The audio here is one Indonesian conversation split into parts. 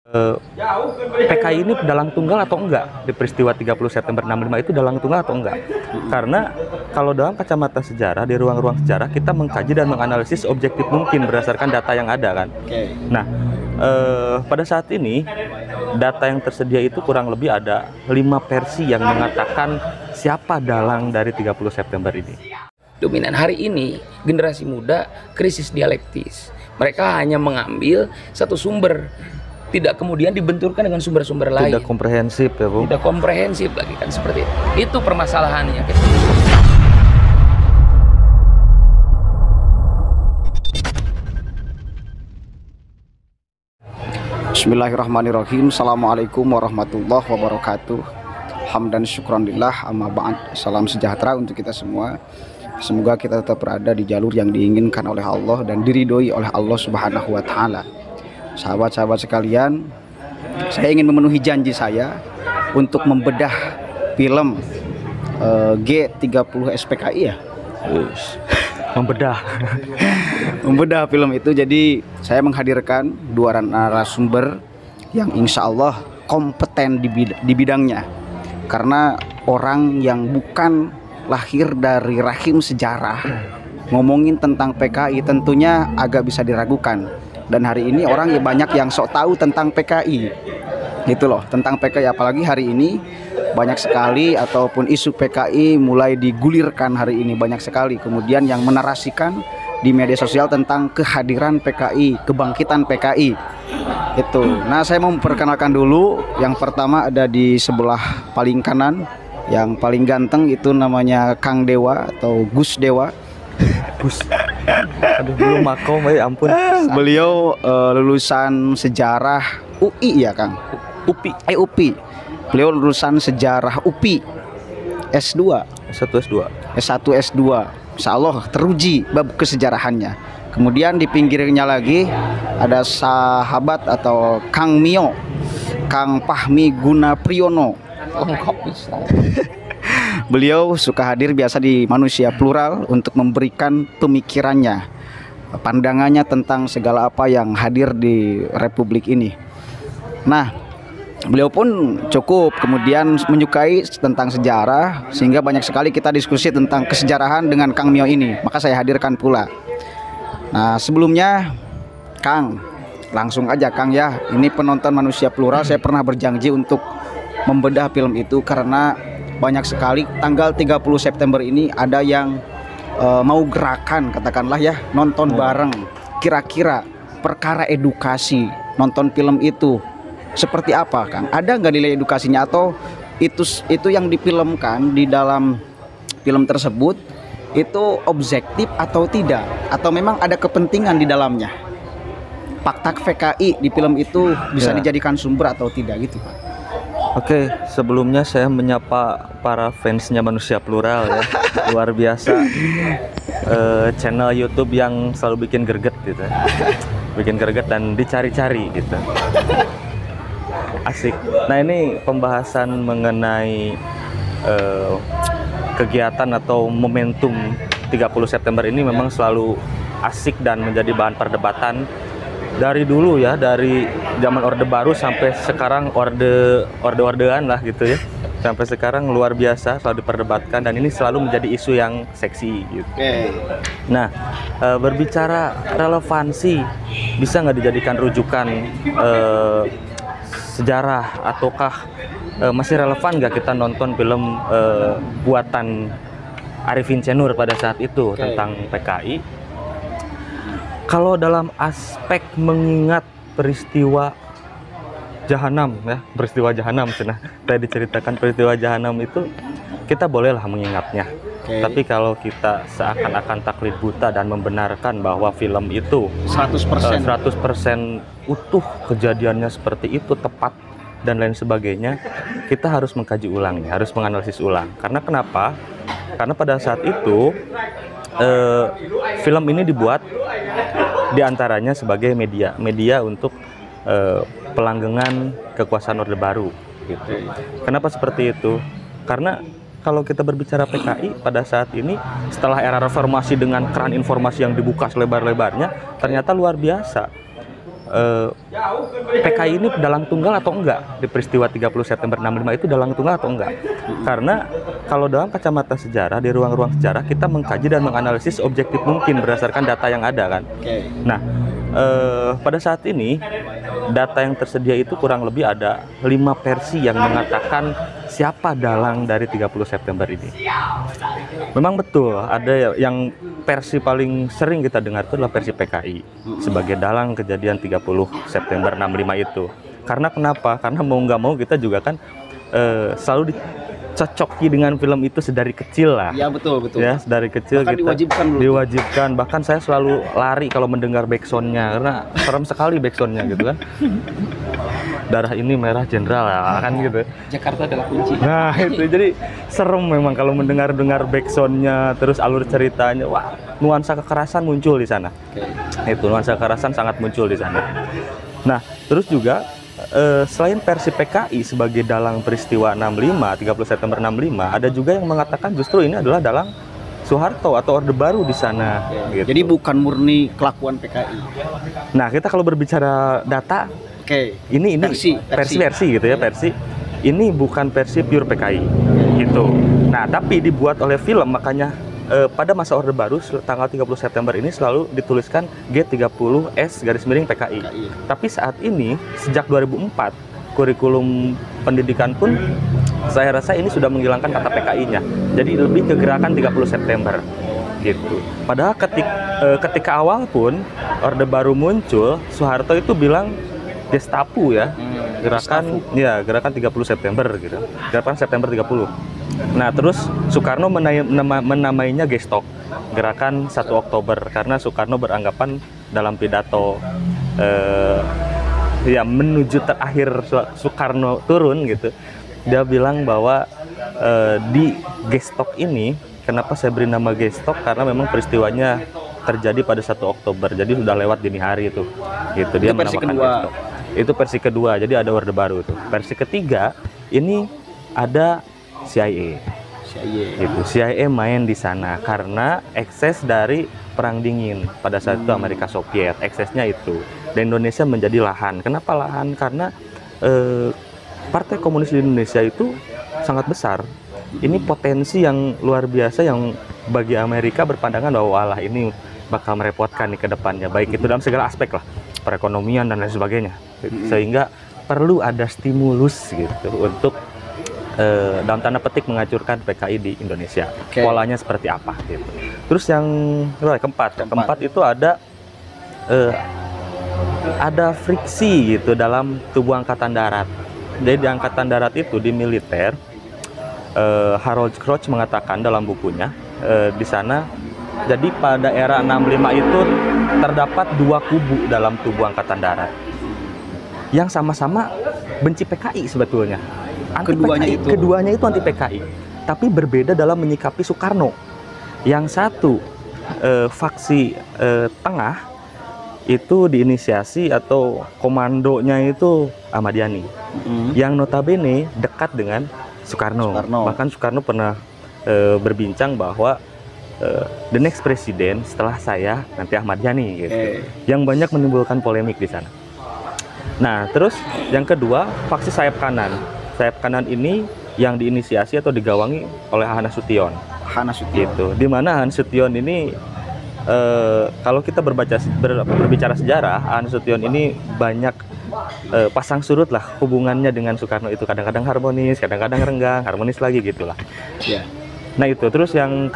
Eh, PKI ini dalang tunggal atau enggak di peristiwa 30 September 65 itu dalang tunggal atau enggak? Karena kalau dalam kacamata sejarah, di ruang-ruang sejarah kita mengkaji dan menganalisis objektif mungkin berdasarkan data yang ada kan. Nah, pada saat ini data yang tersedia itu kurang lebih ada 5 versi yang mengatakan siapa dalang dari 30 September ini. Dominan hari ini generasi muda krisis dialektis. Mereka hanya mengambil satu sumber, tidak kemudian dibenturkan dengan sumber-sumber lain. Tidak komprehensif ya, Bu. Tidak komprehensif lagi kan seperti itu. Itu permasalahannya. Bismillahirrahmanirrahim. Assalamualaikum warahmatullahi wabarakatuh. Hamdan syukranillah, amma ba'd. Salam sejahtera untuk kita semua. Semoga kita tetap berada di jalur yang diinginkan oleh Allah dan diridhoi oleh Allah Subhanahu wa taala. Sahabat-sahabat sekalian, saya ingin memenuhi janji saya untuk membedah film G30 SPKI ya. Membedah. Membedah film itu. Jadi saya menghadirkan dua narasumber yang insya Allah kompeten di bidangnya. Karena orang yang bukan lahir dari rahim sejarah ngomongin tentang PKI tentunya agak bisa diragukan. Dan hari ini orang ya banyak yang sok tahu tentang PKI gitu loh, tentang PKI. Apalagi hari ini banyak sekali ataupun isu PKI mulai digulirkan hari ini banyak sekali. Kemudian yang menarasikan di media sosial tentang kehadiran PKI, kebangkitan PKI itu. Nah, saya mau memperkenalkan dulu. Yang pertama ada di sebelah paling kanan, yang paling ganteng itu namanya Kang Dewa atau Gus Dewa. Gus. Aduh, belum makom, ya ampun. Beliau lulusan sejarah UI ya, Kang? UPI. UPI. Beliau lulusan sejarah UPI S2. S1 S2. S1 S2. Insya Allah teruji bab kesejarahannya. Kemudian di pinggirnya lagi ada sahabat atau Kang Mio, Kang Fahmi Guna Priyono. Lengkap bisa. Beliau suka hadir biasa di Manusia Plural untuk memberikan pemikirannya, pandangannya tentang segala apa yang hadir di Republik ini. Nah, beliau pun cukup kemudian menyukai tentang sejarah, sehingga banyak sekali kita diskusi tentang kesejarahan dengan Kang Mio ini. Maka saya hadirkan pula. Nah, sebelumnya Kang, langsung aja Kang ya. Ini penonton Manusia Plural, saya pernah berjanji untuk membedah film itu karena banyak sekali tanggal 30 September ini ada yang mau gerakan, katakanlah ya, nonton bareng. Kira-kira perkara edukasi nonton film itu seperti apa, Kang? Ada nggak nilai edukasinya, atau itu yang difilmkan di dalam film tersebut itu objektif atau tidak, atau memang ada kepentingan di dalamnya? Fakta PKI di film itu bisa dijadikan sumber atau tidak gitu, Pak? Oke, sebelumnya saya menyapa para fansnya Manusia Plural ya. Luar biasa. Channel YouTube yang selalu bikin greget gitu. Bikin greget dan dicari-cari gitu. Asik. Nah, ini pembahasan mengenai kegiatan atau momentum 30 September ini memang selalu asik dan menjadi bahan perdebatan dari dulu ya, dari zaman Orde Baru sampai sekarang ordean lah gitu ya. Sampai sekarang luar biasa selalu diperdebatkan dan ini selalu menjadi isu yang seksi gitu. Nah, berbicara relevansi, bisa nggak dijadikan rujukan sejarah, ataukah masih relevan nggak kita nonton film buatan Arifin C. Nur pada saat itu tentang PKI? Kalau dalam aspek mengingat peristiwa Jahanam ya, peristiwa Jahanam nah, tadi diceritakan peristiwa Jahanam itu kita bolehlah mengingatnya. Tapi kalau kita seakan-akan taklid buta dan membenarkan bahwa film itu 100% utuh kejadiannya seperti itu, tepat dan lain sebagainya, kita harus mengkaji ulang nih, harus menganalisis ulang. Karena kenapa? Karena pada saat itu film ini dibuat diantaranya sebagai media untuk pelanggengan kekuasaan Orde Baru gitu. Kenapa seperti itu? Karena kalau kita berbicara PKI pada saat ini setelah era reformasi dengan keran informasi yang dibuka selebar-lebarnya, ternyata luar biasa. PKI ini dalang tunggal atau enggak di peristiwa 30 September 65 itu dalang tunggal atau enggak? Karena kalau dalam kacamata sejarah, di ruang-ruang sejarah kita mengkaji dan menganalisis objektif mungkin berdasarkan data yang ada kan. Nah, pada saat ini data yang tersedia itu kurang lebih ada 5 versi yang mengatakan siapa dalang dari 30 September ini. Memang betul ada yang versi paling sering kita dengar itu adalah versi PKI sebagai dalang kejadian 30 September 65 itu. Karena kenapa? Karena mau nggak mau kita juga kan selalu dicocoki dengan film itu sedari kecil lah. Ya betul. Ya, dari kecil bahkan kita diwajibkan. Bahkan saya selalu lari kalau mendengar backsoundnya karena serem sekali backsoundnya gitu kan. Darah ini merah jenderal ya, kan gitu. Jakarta adalah kunci. Nah itu jadi serem memang kalau mendengar backsoundnya, terus alur ceritanya, wah nuansa kekerasan muncul di sana. Itu nuansa kekerasan sangat muncul di sana. Nah terus juga selain versi PKI sebagai dalang peristiwa 65, 30 September 65, ada juga yang mengatakan justru ini adalah dalang Soeharto atau Orde Baru di sana. Gitu. Jadi bukan murni kelakuan PKI. Nah kita kalau berbicara data, ini versi gitu ya, versi. Ini bukan versi pure PKI gitu. Nah, tapi dibuat oleh film, makanya pada masa Orde Baru tanggal 30 September ini selalu dituliskan G30S_PKI. Tapi saat ini sejak 2004 kurikulum pendidikan pun saya rasa ini sudah menghilangkan kata PKI-nya. Jadi lebih ke gerakan 30 September gitu. Padahal ketika awal pun Orde Baru muncul, Soeharto itu bilang Gestapo ya, gerakan 30 September gitu. Gerakan September 30. Nah, terus Soekarno menamainya Gestok, gerakan 1 Oktober karena Soekarno beranggapan dalam pidato menuju terakhir Soekarno turun gitu. Dia bilang bahwa di Gestok ini, kenapa saya beri nama Gestok, karena memang peristiwanya terjadi pada 1 Oktober. Jadi sudah lewat dini hari itu. Gitu. Dia menamakan Gestok. Itu versi kedua, jadi ada Orde Baru itu. Versi ketiga, ini ada CIA. Gitu. CIA main di sana karena ekses dari Perang Dingin pada saat itu Amerika Soviet. Eksesnya itu. Dan Indonesia menjadi lahan. Kenapa lahan? Karena Partai Komunis di Indonesia itu sangat besar. Ini potensi yang luar biasa yang bagi Amerika berpandangan bahwa Allah ini bakal merepotkan nih ke depannya. Baik itu dalam segala aspek lah. Perekonomian dan lain sebagainya. Sehingga perlu ada stimulus gitu untuk dalam tanda petik menghancurkan PKI di Indonesia. Polanya seperti apa gitu. Terus yang keempat itu ada friksi gitu dalam tubuh angkatan darat. Jadi di angkatan darat itu di militer, Harold Crouch mengatakan dalam bukunya di sana, jadi pada era 65 itu terdapat 2 kubu dalam tubuh angkatan darat yang sama-sama benci PKI sebetulnya. Keduanya itu anti PKI, tapi berbeda dalam menyikapi Soekarno. Yang satu faksi tengah itu diinisiasi atau komandonya itu Ahmad Yani, yang notabene dekat dengan Soekarno. Bahkan Soekarno pernah berbincang bahwa the next presiden setelah saya nanti Ahmad Yani gitu. Yang banyak menimbulkan polemik di sana. Nah, terus yang kedua, faksi sayap kanan. Sayap kanan ini yang diinisiasi atau digawangi oleh Hana Sution. Gitu. Di mana Hana Sution ini kalau kita berbicara sejarah, Hana Sution ini banyak pasang surut lah hubungannya dengan Soekarno itu. Kadang-kadang harmonis, kadang-kadang renggang, harmonis lagi gitulah. Nah itu, terus yang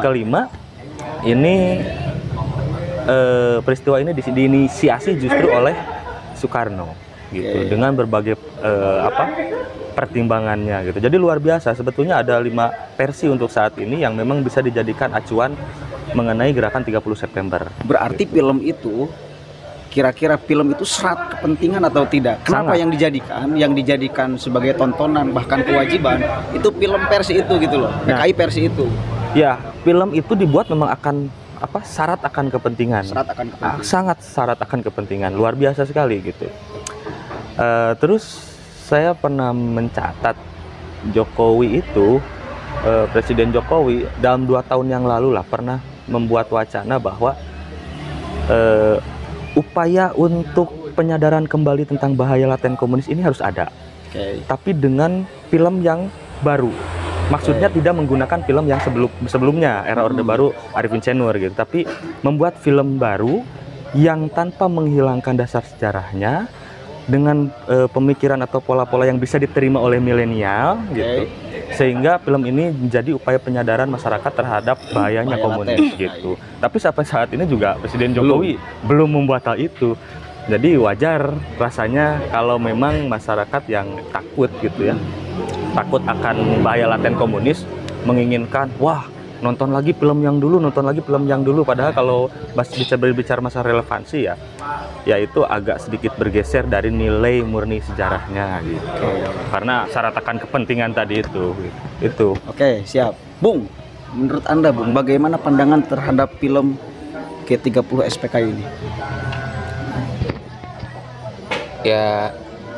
kelima ini peristiwa ini diinisiasi justru oleh Soekarno gitu, dengan berbagai pertimbangannya gitu. Jadi luar biasa, sebetulnya ada 5 versi untuk saat ini yang memang bisa dijadikan acuan mengenai gerakan 30 September. Berarti gitu. Film itu kira-kira film itu serat kepentingan atau tidak? Kenapa yang dijadikan sebagai tontonan bahkan kewajiban itu film versi itu gitu loh. PKI versi itu. Ya, film itu dibuat memang akan syarat akan kepentingan. Sangat syarat akan kepentingan, luar biasa sekali gitu. Terus saya pernah mencatat Jokowi itu Presiden Jokowi dalam 2 tahun yang lalu lah pernah membuat wacana bahwa upaya untuk penyadaran kembali tentang bahaya laten komunis ini harus ada, tapi dengan film yang baru. Maksudnya tidak menggunakan film yang sebelumnya, era Orde Baru Arifin C. Nur gitu, tapi membuat film baru yang tanpa menghilangkan dasar sejarahnya, dengan pemikiran atau pola-pola yang bisa diterima oleh milenial gitu. Sehingga film ini menjadi upaya penyadaran masyarakat terhadap bahayanya komunis gitu. Tapi sampai saat ini juga Presiden Jokowi belum membuat hal itu. Jadi wajar rasanya kalau memang masyarakat yang takut gitu ya, takut akan bahaya laten komunis, menginginkan wah nonton lagi film yang dulu, nonton lagi film yang dulu. Padahal kalau berbicara masalah relevansi ya, yaitu agak sedikit bergeser dari nilai murni sejarahnya gitu. Karena syarat akan kepentingan tadi itu. Itu. Oke, siap. Bung, menurut Anda Bung, bagaimana pandangan terhadap film G30 SPKI ini? Ya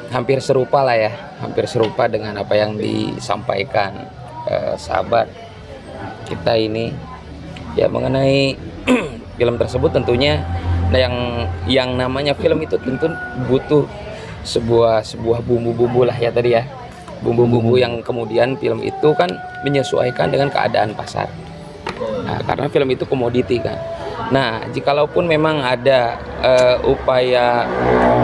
hampir serupa lah ya, hampir serupa dengan apa yang disampaikan sahabat kita ini ya mengenai film tersebut. Tentunya yang namanya film itu tentu butuh sebuah bumbu-bumbu lah ya tadi ya, bumbu-bumbu yang kemudian film itu kan menyesuaikan dengan keadaan pasar. Nah, karena film itu komoditi kan. Nah, jikalaupun memang ada upaya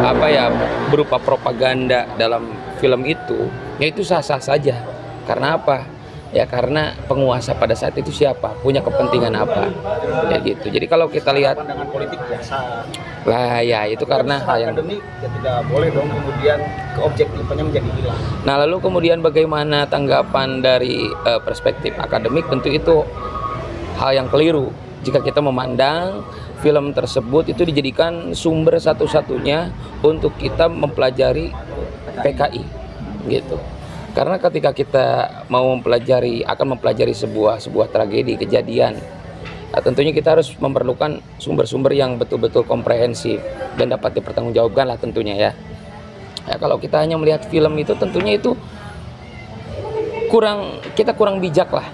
apa ya berupa propaganda dalam film itu, ya itu sah-sah saja. Karena apa? Ya karena penguasa pada saat itu siapa, punya kepentingan apa, ya gitu. Jadi kalau kita lihat Pandangan politik biasa. lah ya itu karena hal yang akademik ya tidak boleh dong kemudian keobjektifannya menjadi hilang. Nah lalu kemudian bagaimana tanggapan dari perspektif akademik? Tentu itu hal yang keliru jika kita memandang film tersebut itu dijadikan sumber satu-satunya untuk kita mempelajari PKI gitu. Karena ketika kita mau akan mempelajari sebuah tragedi, kejadian, nah, tentunya kita harus memerlukan sumber-sumber yang betul-betul komprehensif dan dapat dipertanggungjawabkan lah tentunya ya. Ya kalau kita hanya melihat film itu tentunya itu kita kurang bijak lah.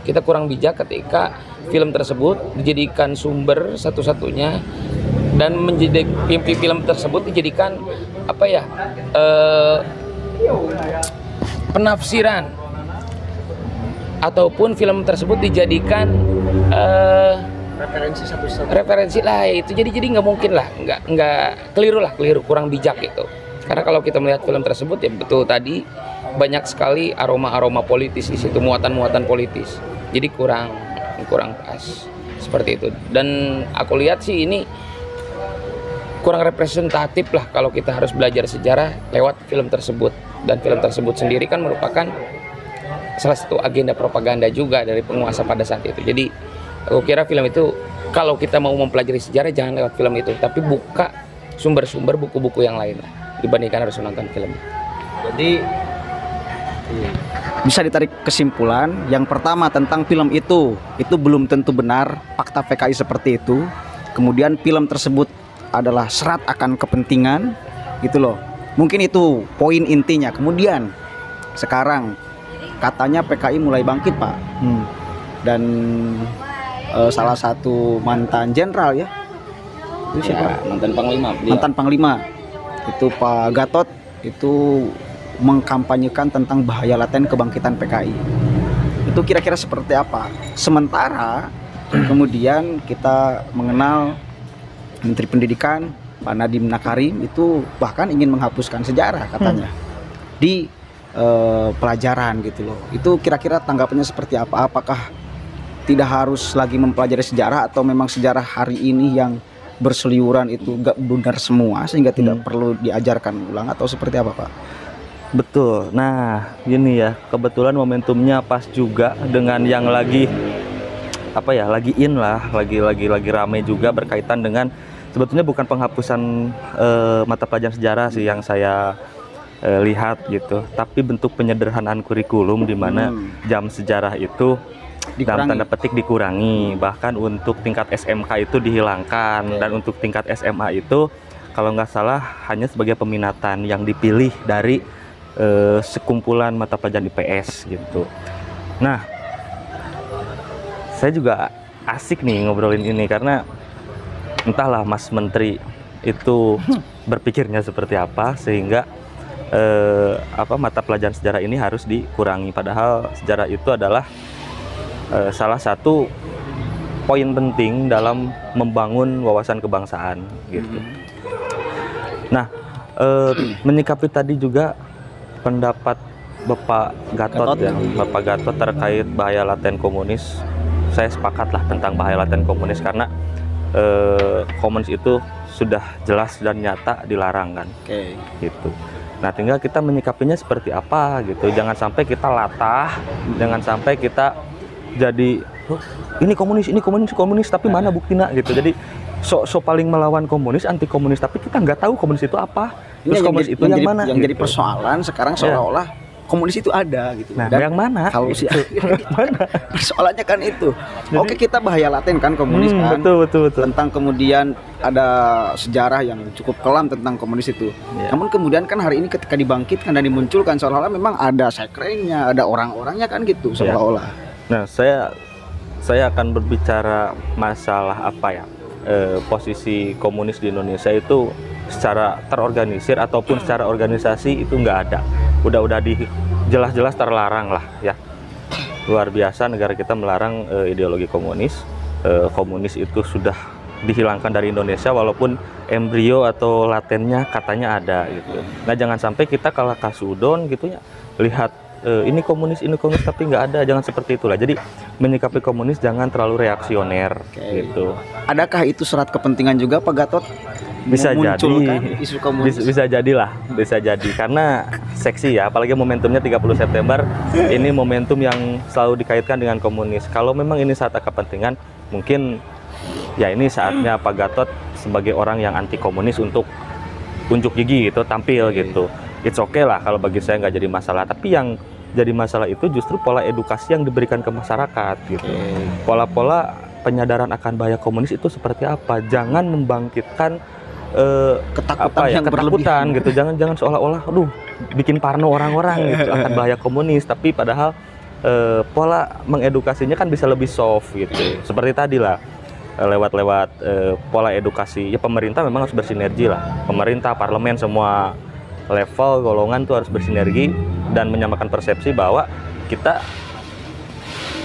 Kita kurang bijak ketika film tersebut dijadikan sumber satu-satunya dan menjadi film tersebut dijadikan apa ya? Penafsiran ataupun film tersebut dijadikan referensi lah itu jadi nggak mungkin lah, nggak keliru, kurang bijak gitu. Karena kalau kita melihat film tersebut ya betul tadi banyak sekali aroma politis di situ, muatan politis, jadi kurang pas seperti itu. Dan aku lihat sih ini kurang representatif lah kalau kita harus belajar sejarah lewat film tersebut. Dan film tersebut sendiri kan merupakan salah satu agenda propaganda juga dari penguasa pada saat itu. Jadi aku kira film itu kalau kita mau mempelajari sejarah jangan lewat film itu, tapi buka sumber-sumber buku-buku yang lain lah dibandingkan harus menonton film. Jadi bisa ditarik kesimpulan yang pertama tentang film itu belum tentu benar fakta PKI seperti itu. Kemudian film tersebut adalah serat akan kepentingan gitu loh. Mungkin itu poin intinya. Kemudian sekarang katanya PKI mulai bangkit Pak. Dan salah satu mantan jenderal ya, itu siapa? Ya, mantan panglima. Mantan panglima itu Pak Gatot itu mengkampanyekan tentang bahaya laten kebangkitan PKI. Itu kira-kira seperti apa? Sementara kemudian kita mengenal Menteri Pendidikan Pak Nadiem Makarim itu bahkan ingin menghapuskan sejarah katanya di pelajaran gitu loh. Itu kira-kira tanggapannya seperti apa? Apakah tidak harus lagi mempelajari sejarah atau memang sejarah hari ini yang berseliweran itu gak benar semua sehingga tidak perlu diajarkan ulang atau seperti apa Pak? Betul. Nah, gini ya, kebetulan momentumnya pas juga dengan yang lagi lagi in lah, lagi rame juga berkaitan dengan sebetulnya bukan penghapusan mata pelajaran sejarah sih yang saya lihat gitu, tapi bentuk penyederhanaan kurikulum di mana jam sejarah itu dalam tanda petik dikurangi, bahkan untuk tingkat SMK itu dihilangkan, dan untuk tingkat SMA itu kalau nggak salah hanya sebagai peminatan yang dipilih dari sekumpulan mata pelajaran IPS gitu. Nah, saya juga asik nih ngobrolin ini karena entahlah Mas Menteri itu berpikirnya seperti apa, sehingga mata pelajaran sejarah ini harus dikurangi. Padahal sejarah itu adalah salah satu poin penting dalam membangun wawasan kebangsaan gitu. Nah, menyikapi tadi juga pendapat Bapak Gatot ya, Bapak Gatot terkait bahaya laten komunis, saya sepakat lah tentang bahaya laten komunis, karena komunis itu sudah jelas dan nyata dilarang kan. Gitu. Nah, tinggal kita menyikapinya seperti apa gitu. Jangan sampai kita latah, jangan sampai kita jadi ini komunis, tapi mana buktinya gitu. Jadi so paling melawan komunis, anti komunis, tapi kita nggak tahu komunis itu apa. Terus komunis itu yang mana? Yang gitu. jadi persoalan sekarang seolah-olah komunis itu ada gitu. Nah, Dan yang mana? Kalau si mana? persoalannya kan itu. Jadi, oke, kita bahaya laten kan komunis kan. Betul. Tentang kemudian ada sejarah yang cukup kelam tentang komunis itu. Namun kemudian kan hari ini ketika dibangkitkan dan dimunculkan seolah-olah memang ada sekrennya, ada orang-orangnya kan gitu seolah-olah. Nah, saya akan berbicara masalah posisi komunis di Indonesia itu secara terorganisir ataupun secara organisasi itu nggak ada. Udah jelas-jelas terlarang lah ya. Luar biasa negara kita melarang ideologi komunis. Komunis itu sudah dihilangkan dari Indonesia walaupun embrio atau latennya katanya ada gitu. Nah, jangan sampai kita kalah kasudon gitu ya. Lihat ini komunis tapi nggak ada, jangan seperti itulah. Jadi menyikapi komunis jangan terlalu reaksioner gitu. Adakah itu serat kepentingan juga Pak Gatot? Bisa jadi isu komunis. bisa jadi karena seksi ya, apalagi momentumnya 30 September ini momentum yang selalu dikaitkan dengan komunis. Kalau memang ini saat kepentingan, mungkin ya ini saatnya Pak Gatot sebagai orang yang anti komunis untuk unjuk gigi gitu, tampil gitu. It's okay lah, kalau bagi saya nggak jadi masalah. Tapi yang jadi masalah itu justru pola edukasi yang diberikan ke masyarakat gitu. Pola-pola penyadaran akan bahaya komunis itu seperti apa? Jangan membangkitkan ketakutan gitu. Jangan seolah-olah bikin parno orang-orang gitu akan bahaya komunis, tapi padahal pola mengedukasinya kan bisa lebih soft gitu. Seperti tadi lah, lewat pola edukasi ya, pemerintah memang harus bersinergi lah. Pemerintah, parlemen, semua level golongan tuh harus bersinergi dan menyamakan persepsi bahwa kita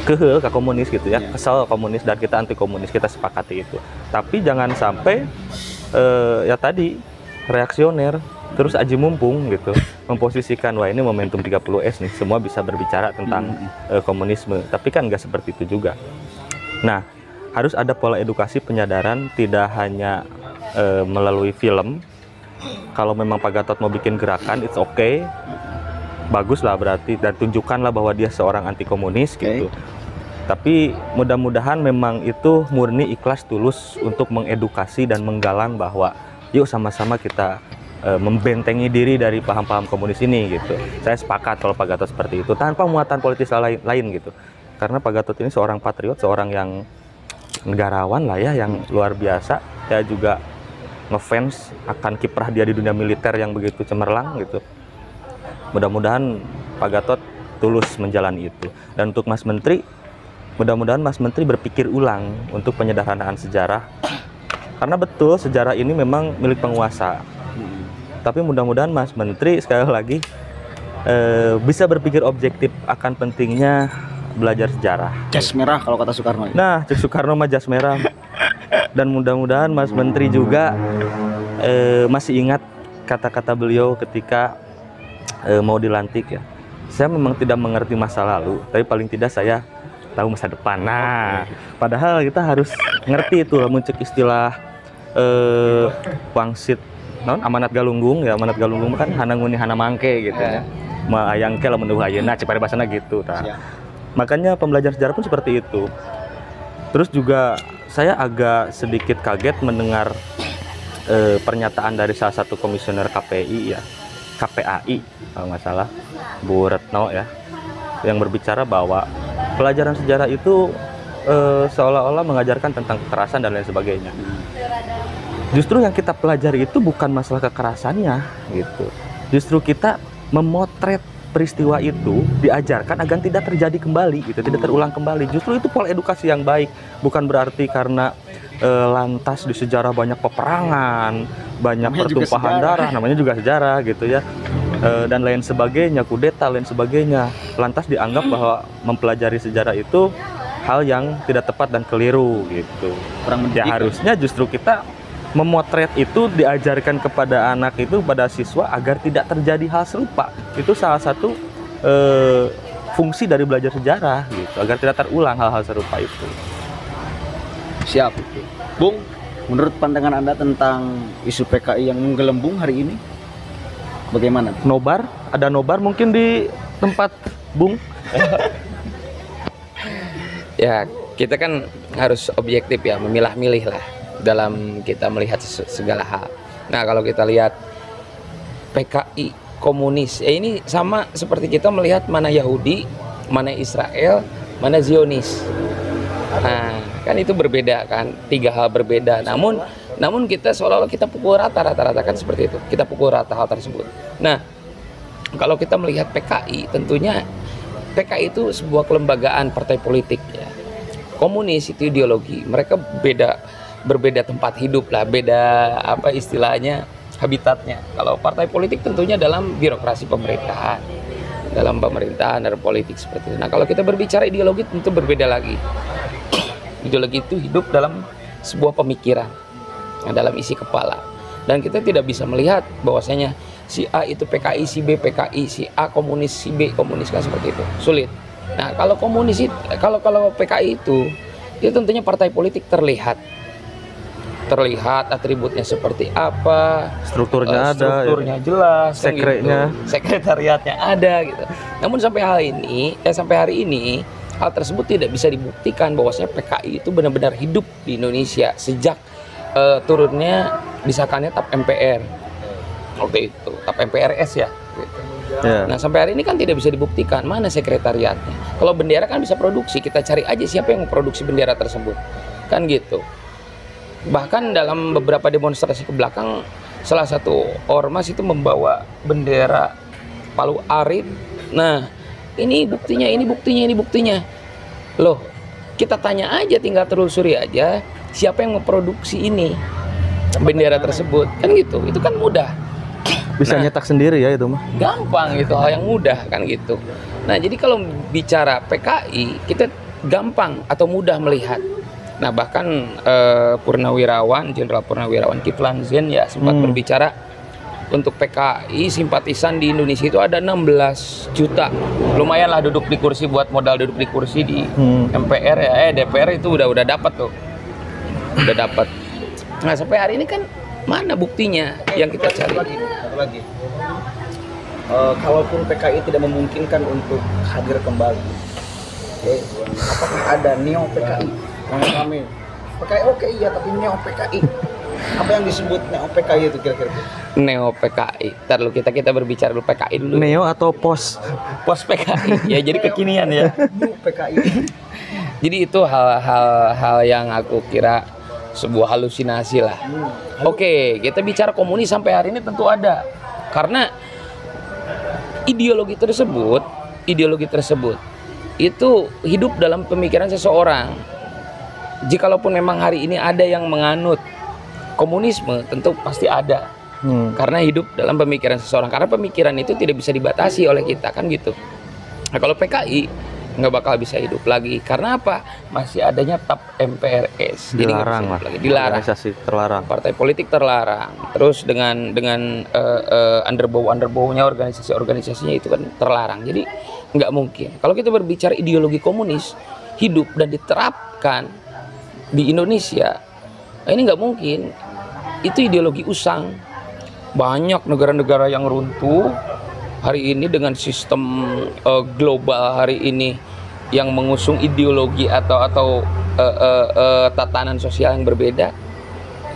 ke komunis gitu ya, kesal komunis dan kita anti komunis, kita sepakati itu. Tapi jangan sampai ya tadi reaksioner terus aji mumpung gitu, memposisikan wah ini momentum 30S nih, semua bisa berbicara tentang komunisme, tapi kan nggak seperti itu juga. Nah, harus ada pola edukasi penyadaran, tidak hanya melalui film. Kalau memang Pak Gatot mau bikin gerakan, it's okay, bagus lah berarti, dan tunjukkanlah bahwa dia seorang anti komunis gitu. Tapi mudah-mudahan memang itu murni ikhlas tulus untuk mengedukasi dan menggalang bahwa yuk sama-sama kita membentengi diri dari paham-paham komunis ini gitu. Saya sepakat kalau Pak Gatot seperti itu, tanpa muatan politis lain gitu. Karena Pak Gatot ini seorang patriot, seorang yang negarawan lah ya, yang luar biasa. Saya juga ngefans akan kiprah dia di dunia militer yang begitu cemerlang gitu. Mudah-mudahan Pak Gatot tulus menjalani itu. Dan untuk Mas Menteri, mudah-mudahan Mas Menteri berpikir ulang untuk penyederhanaan sejarah. Karena betul sejarah ini memang milik penguasa. Tapi mudah-mudahan Mas Menteri sekali lagi bisa berpikir objektif akan pentingnya belajar sejarah. Jas merah kalau kata Soekarno. Nah, Cek Soekarno mah jas merah. Dan mudah-mudahan Mas Menteri juga masih ingat kata-kata beliau ketika mau dilantik ya. Saya memang tidak mengerti masa lalu, tapi paling tidak saya tahu masa depan. Nah, padahal kita harus ngerti itu muncul istilah wangsit, amanat galunggung ya. Amanat galunggung kan hananguni hana mangke gitu ya. Maayangke lamun eueuh ayeuna cepare basana gitu tah. Makanya pembelajaran sejarah pun seperti itu. Terus juga saya agak sedikit kaget mendengar pernyataan dari salah satu komisioner KPI ya, KPAI kalau nggak salah, Bu Retno ya, yang berbicara bahwa pelajaran sejarah itu seolah-olah mengajarkan tentang kekerasan dan lain sebagainya. Justru yang kita pelajari itu bukan masalah kekerasannya gitu. Justru kita memotret peristiwa itu, diajarkan agar tidak terjadi kembali gitu, tidak terulang kembali. Justru itu pola edukasi yang baik. Bukan berarti karena lantas di sejarah banyak peperangan, banyak Namanya juga pertumpahan sejarah. darah, namanya juga sejarah gitu ya. Dan lain sebagainya, kudeta lain sebagainya. Lantas dianggap bahwa mempelajari sejarah itu hal yang tidak tepat dan keliru gitu. Kurang Ya mendidik. harusnya justru kita memotret itu, diajarkan kepada anak itu, pada siswa agar tidak terjadi hal serupa. Itu salah satu fungsi dari belajar sejarah gitu, agar tidak terulang hal-hal serupa itu. Siap. Bung, menurut pandangan Anda tentang isu PKI yang menggelembung hari ini, bagaimana? Nobar, ada nobar mungkin di tempat Bung? Ya, kita kan harus objektif ya, memilah-milih lah dalam kita melihat segala hal. Nah, kalau kita lihat PKI komunis, ya ini sama seperti kita melihat mana Yahudi, mana Israel, mana Zionis. Nah, kan itu berbeda kan, tiga hal berbeda. Namun kita seolah-olah kita pukul rata kan seperti itu. Kita pukul rata hal tersebut. Nah, kalau kita melihat PKI, tentunya PKI itu sebuah kelembagaan partai politik ya. Komunis itu ideologi, mereka berbeda tempat hidup lah, beda apa istilahnya, habitatnya. Kalau partai politik tentunya dalam birokrasi pemerintahan, dalam pemerintahan dan politik seperti itu. Nah, kalau kita berbicara ideologi tentu berbeda lagi. Ideologi itu hidup dalam sebuah pemikiran, dalam isi kepala. Dan kita tidak bisa melihat bahwasanya si A itu PKI, si B PKI, si A komunis, si B komunis, kan seperti itu. Sulit. Nah, kalau komunis itu, kalau PKI itu tentunya partai politik terlihat atributnya seperti apa, Strukturnya ada, strukturnya jelas, kan sekretnya. gitu. Sekretariatnya ada gitu. Namun sampai hari ini hal tersebut tidak bisa dibuktikan bahwasanya PKI itu benar-benar hidup di Indonesia sejak turunnya disahkannya TAP MPR waktu itu, TAP MPRS ya gitu. Ya. Nah, sampai hari ini kan tidak bisa dibuktikan mana sekretariatnya. Kalau bendera kan bisa produksi, kita cari aja siapa yang memproduksi bendera tersebut, kan gitu. Bahkan dalam beberapa demonstrasi ke belakang, salah satu ormas itu membawa bendera Palu Arit. Nah, ini buktinya. Loh, kita tanya aja, tinggal telusuri aja siapa yang memproduksi ini bendera tersebut, kan gitu. Itu kan mudah. Bisa Nah, nyetak sendiri ya itu mah. gampang, itu hal yang mudah kan gitu. Nah, jadi kalau bicara PKI kita gampang atau mudah melihat. Nah, bahkan Jenderal Purnawirawan Kiflan Zen ya sempat berbicara untuk PKI simpatisan di Indonesia itu ada 16 juta. Lumayan lah duduk di kursi, buat modal duduk di kursi di MPR ya, DPR itu udah dapat tuh. Udah dapat. Nah, sampai hari ini kan mana buktinya yang kita cari? Satu lagi. Kalaupun PKI tidak memungkinkan untuk hadir kembali, apakah ada neo PKI? Kami PKI oke iya, tapi neo PKI. Apa yang disebut neo PKI itu kira-kira? Neo PKI. Ntar dulu kita berbicara dulu PKI dulu. Neo atau pos? Pos PKI. Ya jadi kekinian ya. Neo PKI. Jadi itu hal yang aku kira sebuah halusinasi lah. Oke, kita bicara komunis sampai hari ini tentu ada. Karena ideologi tersebut itu hidup dalam pemikiran seseorang. Jikalaupun memang hari ini ada yang menganut komunisme, tentu pasti ada. Karena hidup dalam pemikiran seseorang. Karena pemikiran itu tidak bisa dibatasi oleh kita, kan gitu. Nah, kalau PKI nggak bakal bisa hidup lagi. Karena apa? Masih adanya TAP MPRS. Jadi nggak bisa Dilarang hidup lah. lagi. Dilarang. Organisasi terlarang. Partai politik terlarang. Terus dengan underbow-nya organisasinya itu kan terlarang. Jadi nggak mungkin. Kalau kita berbicara ideologi komunis hidup dan diterapkan di Indonesia, ini nggak mungkin. Itu ideologi usang. Banyak negara-negara yang runtuh hari ini dengan sistem global hari ini yang mengusung ideologi atau tatanan sosial yang berbeda.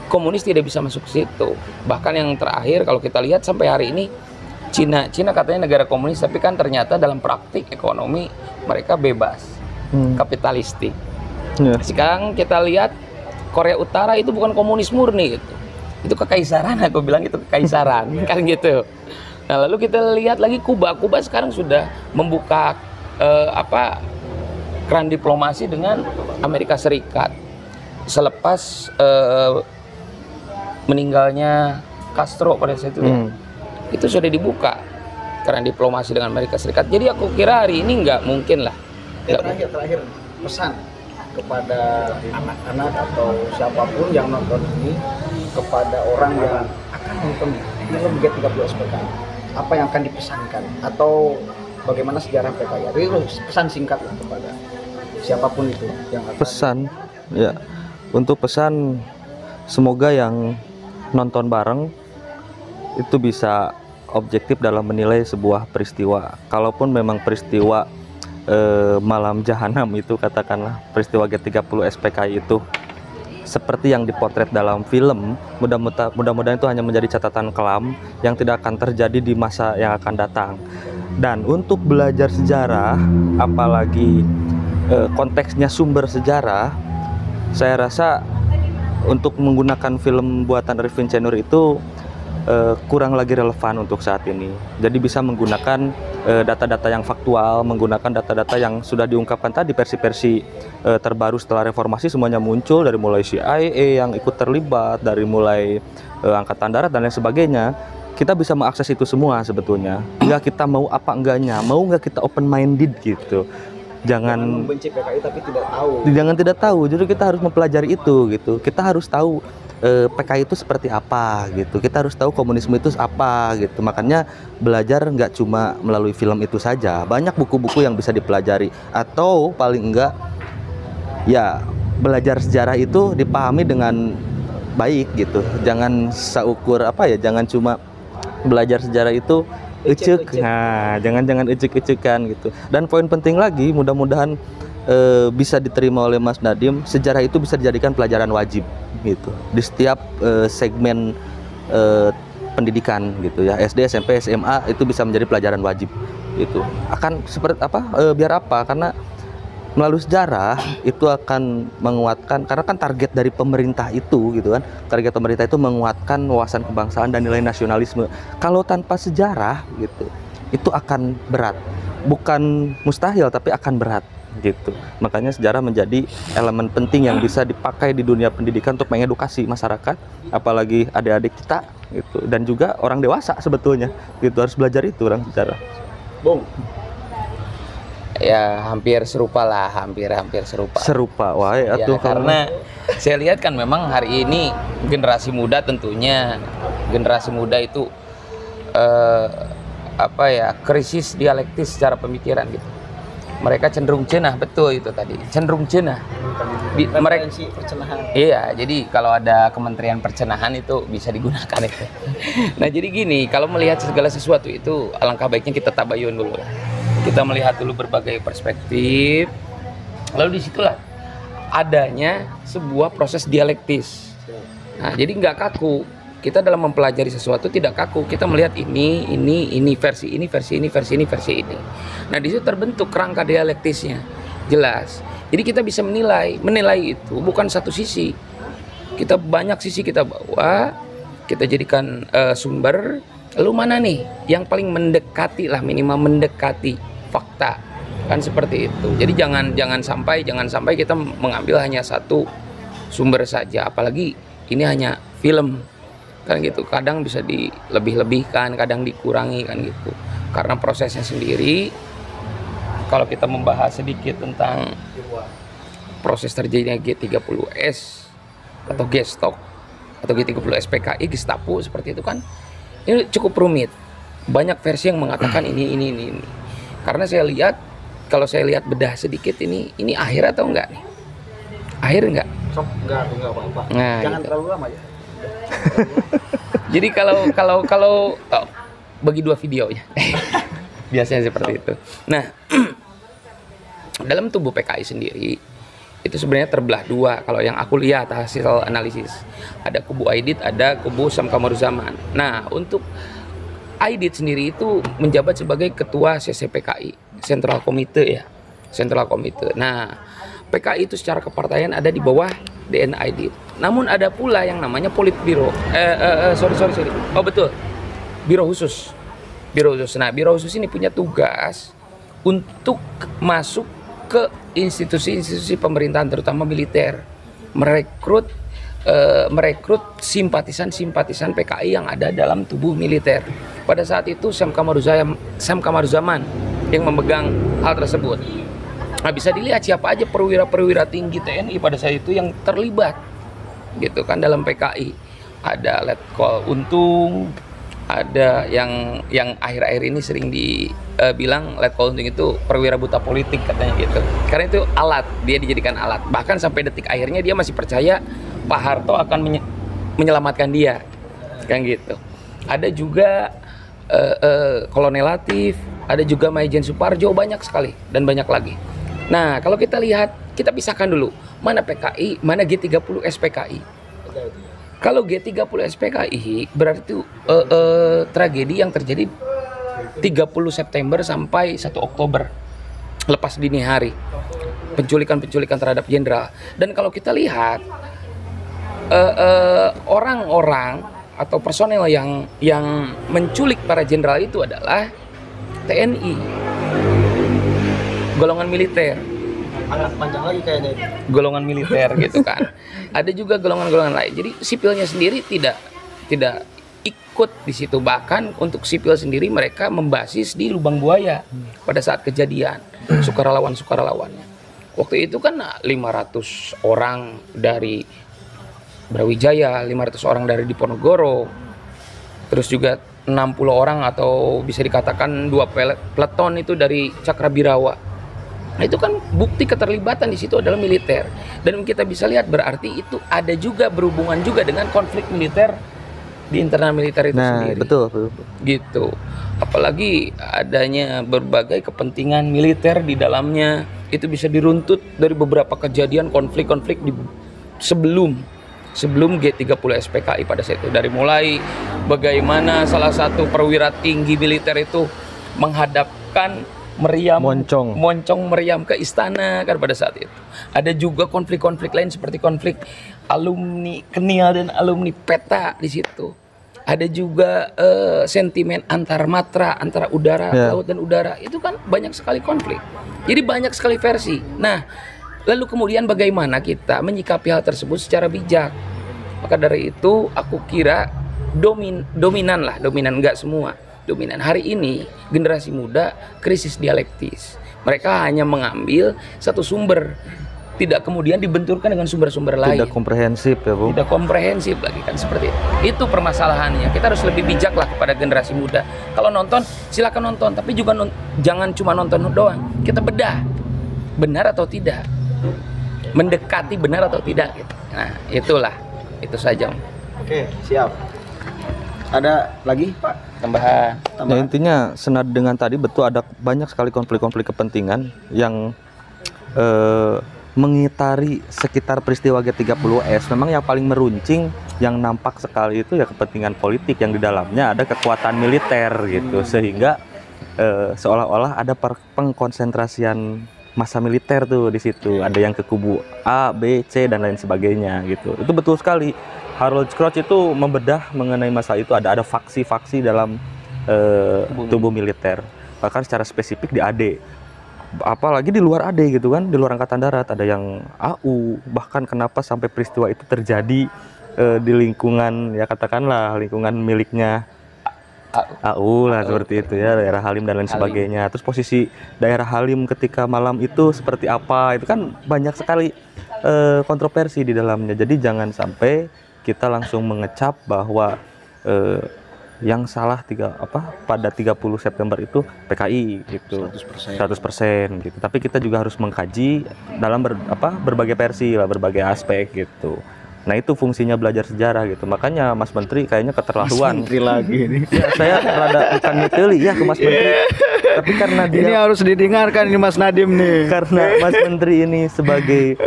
Komunis tidak bisa masuk ke situ. Bahkan yang terakhir kalau kita lihat sampai hari ini Cina katanya negara komunis, tapi kan ternyata dalam praktik ekonomi mereka bebas, kapitalistik. Ya. Sekarang kita lihat Korea Utara itu bukan komunis murni gitu. Itu kekaisaran, aku bilang itu kekaisaran kan gitu. Nah, lalu kita lihat lagi Kuba sekarang sudah membuka keran diplomasi dengan Amerika Serikat. selepas meninggalnya Castro pada saat itu ya, itu sudah dibuka karena diplomasi dengan Amerika Serikat. Jadi aku kira hari ini nggak mungkin lah. Terakhir pesan kepada anak-anak atau siapapun yang nonton ini, kepada orang yang akan nonton film G30 SPKI, apa yang akan dipesankan atau bagaimana sejarah PKI? Jadi pesan singkat lah kepada siapapun itu yang akan. Pesan ya, untuk pesan semoga yang nonton bareng itu bisa objektif dalam menilai sebuah peristiwa. Kalaupun memang peristiwa malam jahanam itu, katakanlah peristiwa G30 SPKI itu seperti yang dipotret dalam film, mudah-mudahan itu hanya menjadi catatan kelam yang tidak akan terjadi di masa yang akan datang. Dan untuk belajar sejarah, apalagi konteksnya sumber sejarah, saya rasa untuk menggunakan film buatan Arifin C. Nur itu kurang lagi relevan untuk saat ini. Jadi bisa menggunakan data-data yang faktual, menggunakan data-data yang sudah diungkapkan tadi, versi-versi terbaru setelah reformasi semuanya muncul, dari mulai CIA yang ikut terlibat, dari mulai Angkatan Darat dan lain sebagainya. Kita bisa mengakses itu semua sebetulnya. Tinggal kita mau apa enggaknya, mau nggak kita open minded gitu. Jangan membenci PKI tapi tidak tahu. Jangan tidak tahu, justru kita harus mempelajari itu gitu. Kita harus tahu PKI itu seperti apa gitu. Kita harus tahu komunisme itu apa gitu. Makanya belajar nggak cuma melalui film itu saja. Banyak buku-buku yang bisa dipelajari, atau paling enggak ya belajar sejarah itu dipahami dengan baik gitu. Jangan seukur apa ya, jangan cuma belajar sejarah itu ecek. Nah, jangan ecek-ecekan gitu. Dan poin penting lagi, mudah-mudahan bisa diterima oleh Mas Nadiem, sejarah itu bisa dijadikan pelajaran wajib gitu di setiap segmen pendidikan gitu ya, SD, SMP, SMA itu bisa menjadi pelajaran wajib gitu. Akan seperti apa, biar apa, karena melalui sejarah itu akan menguatkan, karena kan target dari pemerintah itu gitu kan, target pemerintah itu menguatkan wawasan kebangsaan dan nilai nasionalisme. Kalau tanpa sejarah gitu, itu akan berat, bukan mustahil tapi akan berat gitu. Makanya sejarah menjadi elemen penting yang bisa dipakai di dunia pendidikan untuk mengedukasi masyarakat, apalagi adik-adik kita gitu, dan juga orang dewasa sebetulnya gitu, harus belajar itu orang sejarah. Bung, ya hampir serupa lah, hampir serupa. Wah ya, Ya, karena saya lihat kan memang hari ini generasi muda, tentunya generasi muda itu krisis dialektis secara pemikiran gitu. Mereka cenderung cenah, betul itu tadi, cenderung cenah. Mereka percenahan. Iya, jadi kalau ada Kementerian Percenahan itu bisa digunakan itu. Nah, jadi gini, kalau melihat segala sesuatu itu alangkah baiknya kita tabayun dulu. Kita melihat dulu berbagai perspektif. Lalu disitulah adanya sebuah proses dialektis. Nah, jadi nggak kaku. Kita dalam mempelajari sesuatu tidak kaku. Kita melihat ini versi ini. Nah, di situ terbentuk kerangka dialektisnya. Jelas. Jadi kita bisa menilai itu bukan satu sisi. Kita banyak sisi kita bawa, kita jadikan sumber. Lalu mana nih yang paling mendekati lah, minimal mendekati fakta. Kan seperti itu. Jadi jangan sampai kita mengambil hanya satu sumber saja, apalagi ini hanya film. Kan gitu, kadang bisa dilebih-lebihkan, kadang dikurangi kan gitu, karena prosesnya sendiri. Kalau kita membahas sedikit tentang proses terjadinya G30S atau Gestok atau G30 SPKI, Gestapo seperti itu kan, ini cukup rumit. Banyak versi yang mengatakan ini. Karena saya lihat, kalau saya lihat bedah sedikit, ini akhir atau enggak nih? Akhir enggak? Enggak apa-apa. Nah, jangan gitu. terlalu lama ya. Jadi kalau bagi dua videonya biasanya seperti itu. Nah, dalam tubuh PKI sendiri itu sebenarnya terbelah dua. Kalau yang aku lihat hasil analisis, ada kubu Aidit, ada kubu Sam Kamaruzaman. Nah, untuk Aidit sendiri itu menjabat sebagai ketua CCPKI, Central Committee ya, Central Committee. Nah, PKI itu secara kepartaian ada di bawah DN Aidit. Namun ada pula yang namanya Politbiro. Sorry. Oh betul, Biro Khusus. Nah, Biro Khusus ini punya tugas untuk masuk ke institusi-institusi pemerintahan, terutama militer. merekrut simpatisan PKI yang ada dalam tubuh militer. Pada saat itu Sam Kamaruzaman yang memegang hal tersebut. Nah, bisa dilihat siapa aja perwira-perwira tinggi TNI pada saat itu yang terlibat gitu kan dalam PKI. Ada Letkol Untung, ada yang akhir-akhir ini sering dibilang Letkol Untung itu perwira buta politik katanya gitu. Karena itu alat, dia dijadikan alat. Bahkan sampai detik akhirnya dia masih percaya Pak Harto akan menyelamatkan dia, kan gitu. Ada juga Kolonel Latif, ada juga Maijen Suparjo, banyak sekali dan banyak lagi. Nah, kalau kita lihat, kita pisahkan dulu mana PKI, mana G30 SPKI. Kalau G30 SPKI berarti itu tragedi yang terjadi 30 September sampai 1 Oktober lepas dini hari, penculikan terhadap jenderal. Dan kalau kita lihat orang-orang atau personel yang menculik para jenderal itu adalah TNI, golongan militer. Agak panjang lagi kayaknya. Golongan militer gitu kan. Ada juga golongan-golongan lain. Jadi sipilnya sendiri tidak ikut di situ. Bahkan untuk sipil sendiri mereka membasis di Lubang Buaya pada saat kejadian. Sukarelawannya. Waktu itu kan 500 orang dari Brawijaya, 500 orang dari Diponegoro, terus juga 60 orang atau bisa dikatakan 2 peleton itu dari Cakrabirawa. Nah, itu kan bukti keterlibatan di situ adalah militer. Dan kita bisa lihat berarti itu ada juga berhubungan juga dengan konflik militer di internal militer itu sendiri. Betul. Gitu. Apalagi adanya berbagai kepentingan militer di dalamnya, itu bisa diruntut dari beberapa kejadian konflik-konflik di sebelum G30 SPKI pada saat itu. Dari mulai bagaimana salah satu perwira tinggi militer itu menghadapkan moncong meriam ke istana kan pada saat itu. Ada juga konflik-konflik lain seperti konflik alumni Kenial dan alumni PETA di situ. Ada juga sentimen antar matra, antara udara, laut dan udara. Itu kan banyak sekali konflik. Jadi banyak sekali versi. Nah, lalu kemudian bagaimana kita menyikapi hal tersebut secara bijak? Maka dari itu aku kira dominan enggak semua. Dominan hari ini generasi muda krisis dialektis. Mereka hanya mengambil satu sumber, tidak kemudian dibenturkan dengan sumber-sumber lain. Tidak komprehensif ya, Bung. Tidak komprehensif lagi kan seperti itu. Itu permasalahannya. Kita harus lebih bijak lah kepada generasi muda. Kalau nonton silakan nonton, tapi juga jangan cuma nonton doang. Kita bedah benar atau tidak, mendekati benar atau tidak gitu. Nah, itu saja. Oke, siap. Ada lagi, Pak? Tambahan. Ya, intinya senada dengan tadi, betul ada banyak sekali konflik-konflik kepentingan yang mengitari sekitar peristiwa G30S. Memang yang paling meruncing, yang nampak sekali itu ya kepentingan politik yang di dalamnya ada kekuatan militer gitu, sehingga seolah-olah ada pengkonsentrasian massa militer tuh di situ. Ada yang ke kubu A, B, C dan lain sebagainya gitu. Itu betul sekali. Harold Crouch itu membedah mengenai masalah itu. Ada faksi-faksi dalam tubuh militer, bahkan secara spesifik di AD, apalagi di luar AD gitu kan, di luar Angkatan Darat ada yang AU. Bahkan kenapa sampai peristiwa itu terjadi di lingkungan, ya katakanlah lingkungan miliknya AU lah, seperti itu ya, daerah Halim dan lain sebagainya. Terus posisi daerah Halim ketika malam itu seperti apa, itu kan banyak sekali kontroversi di dalamnya. Jadi jangan sampai kita langsung mengecap bahwa yang salah pada 30 September itu PKI gitu 100% gitu. Tapi kita juga harus mengkaji dalam berbagai versi lah, berbagai aspek gitu. Nah, itu fungsinya belajar sejarah gitu. Makanya Mas Menteri kayaknya keterlaluan. Mas Menteri lagi ini. Ya, saya rada bukan nyeteli ya ke Mas Menteri. Tapi karena dia ini harus didengarkan ini Mas Nadiem nih. Karena Mas Menteri ini sebagai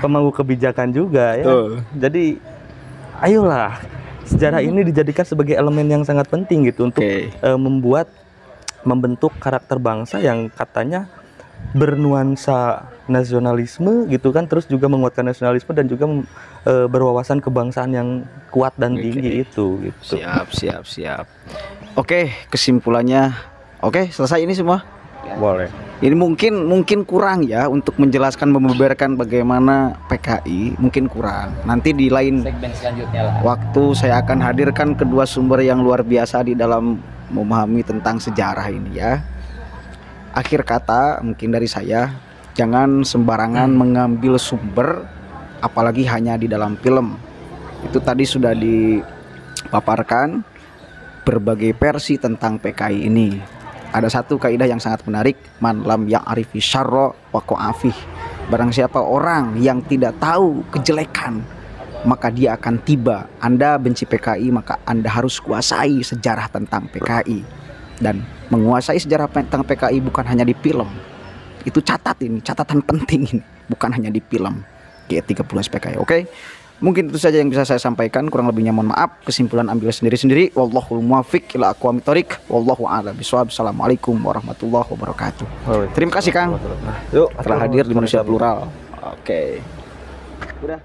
pemangku kebijakan juga ya. Jadi ayolah, sejarah ini dijadikan sebagai elemen yang sangat penting gitu untuk membentuk karakter bangsa yang katanya bernuansa nasionalisme gitu kan, terus juga menguatkan nasionalisme dan juga berwawasan kebangsaan yang kuat dan tinggi itu gitu. Siap. Oke, kesimpulannya selesai ini semua? Boleh. Ini mungkin kurang ya untuk menjelaskan membeberkan bagaimana PKI, mungkin kurang. Nanti di lain Segmen selanjutnya lah. waktu saya akan hadirkan kedua sumber yang luar biasa di dalam memahami tentang sejarah ini ya. Akhir kata mungkin dari saya, jangan sembarangan mengambil sumber apalagi hanya di dalam film. Itu tadi sudah dipaparkan berbagai versi tentang PKI ini. Ada satu kaidah yang sangat menarik, man lam ya'rifi syarra waqa'a fih. Barang siapa orang yang tidak tahu kejelekan, maka dia akan tiba. Anda benci PKI, maka Anda harus kuasai sejarah tentang PKI. Dan menguasai sejarah tentang PKI bukan hanya di film. Itu catatan penting ini, bukan hanya di film G30 PKI. Oke? Mungkin itu saja yang bisa saya sampaikan, kurang lebihnya mohon maaf. Kesimpulan ambil sendiri-sendiri. Wallahul muwaffiq ila aqwamit thoriq. Wallahu a'lam bishawab. Assalamualaikum warahmatullahi wabarakatuh. Terima kasih Kang Yuk, telah hadir di Manusia Plural. Oke. Udah.